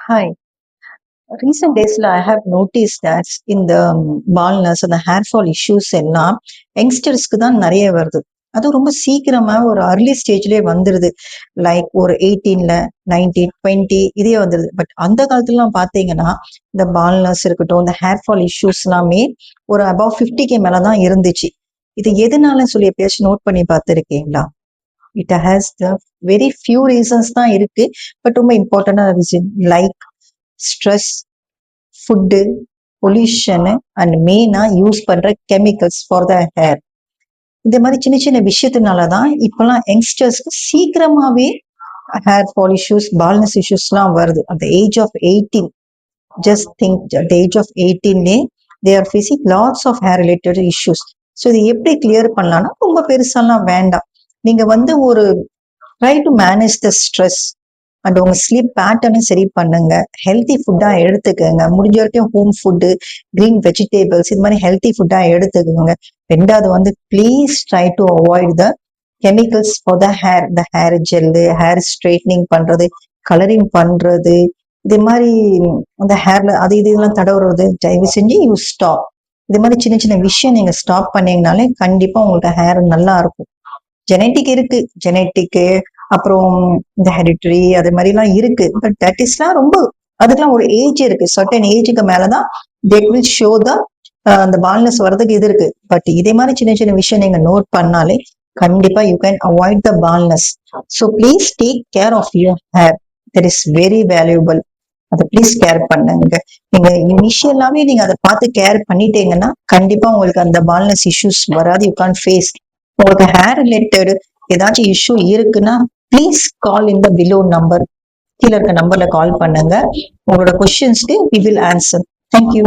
Hi. Recent days, I have noticed that in the baldness and the hair fall issues எல்லாம் யங்ஸ்டர்ஸ்க்கு தான் நிறைய வருது. அது ரொம்ப சீக்கிரமா ஒரு அர்லி ஸ்டேஜ்லயே வந்துருது. லைக் ஒரு 18ல 19, 20 இதே வந்துருது. பட் அந்த காலத்துலலாம் பார்த்தீங்கன்னா, இந்த பால்னஸ் இருக்கட்டும், இந்த ஹேர் ஃபால் இஷ்யூஸ் எல்லாமே ஒரு அபவ் 50க்கு மேல தான் இருந்துச்சு. இது எதனாலன்னு சொல்லி எப்பயாச்சும் நோட் பண்ணி பார்த்துருக்கீங்களா? It has the very few reasons தான் இருக்கு. பட் ரொம்ப இம்பார்ட்டன்டான reason like stress, food, pollution and மெயினா யூஸ் பண்ற கெமிக்கல்ஸ் ஃபார் த ஹேர். இந்த மாதிரி சின்ன சின்ன விஷயத்தினாலதான் இப்பெல்லாம் யங்ஸ்டர்ஸ்க்கு சீக்கிரமாவே ஹேர் ஃபால் இஷ்யூஸ், பால்னஸ் இஷ்யூஸ்லாம் வருது. அந்த age of 18, just think at the age of 18 they are facing lots of hair related issues. So இது எப்படி கிளியர் பண்ணலாம்னா ரொம்ப பெருசாலாம் வேண்டாம். நீங்க வந்து ஒரு try to manage the stress and உங்க ஸ்லீப் பேட்டர்னும் சரி பண்ணுங்க. ஹெல்த்தி ஃபுட்டா எடுத்துக்கோங்க. முடிஞ்ச வரைக்கும் ஹோம் ஃபுட்டு, கிரீன் வெஜிடேபிள்ஸ் இது மாதிரி ஹெல்த்தி ஃபுட்டா எடுத்துக்கோங்க. ரெண்டாவது வந்து please try to avoid the chemicals for the hair. இந்த ஹேர் ஜெல்லு, ஹேர் ஸ்ட்ரைட்னிங் பண்றது, கலரிங் பண்றது, இது மாதிரி அந்த ஹேர்ல அது இதெல்லாம் தடவுறது தயவு செஞ்சு யூ ஸ்டாப். இது மாதிரி சின்ன சின்ன விஷயம் நீங்க ஸ்டாப் பண்ணீங்கனாலே கண்டிப்பா உங்களுக்கு ஹேர் நல்லா இருக்கும். ஜெனட்டிக் இருக்கு, ஜெனட்டிக்கு அப்புறம் இந்த ஹெரிட்டரி அது மாதிரிலாம் இருக்கு. பட் தட் இஸ்லாம் ரொம்ப அதுக்கெல்லாம் ஒரு ஏஜ் இருக்கு. சர்டன் ஏஜுக்கு மேலதான் தட் வில் ஷோ த அந்த பால்னஸ் வர்றதுக்கு இது இருக்கு. பட் இதே மாதிரி சின்ன சின்ன விஷயம் நீங்க நோட் பண்ணாலே கண்டிப்பா you can avoid the baldness. So please take care of your hair. That is very valuable. அதை ப்ளீஸ் கேர் பண்ணுங்க. நீங்க இனிஷியலாவே நீங்க அதை பார்த்து கேர் பண்ணிட்டீங்கன்னா கண்டிப்பா உங்களுக்கு அந்த பால்னஸ் இஷ்யூஸ் வராது. You can't face. உங்களுக்கு ஹேர் ரிலேட்டட் ஏதாச்சும் இஷ்யூ இருக்குன்னா ப்ளீஸ் கால் இந்த பிலோ நம்பர். கீழே இருக்க நம்பர்ல கால் பண்ணுங்க. உங்களோட கொஸ்டின்ஸ்க்கு வி வில் ஆன்சர். தேங்க்யூ.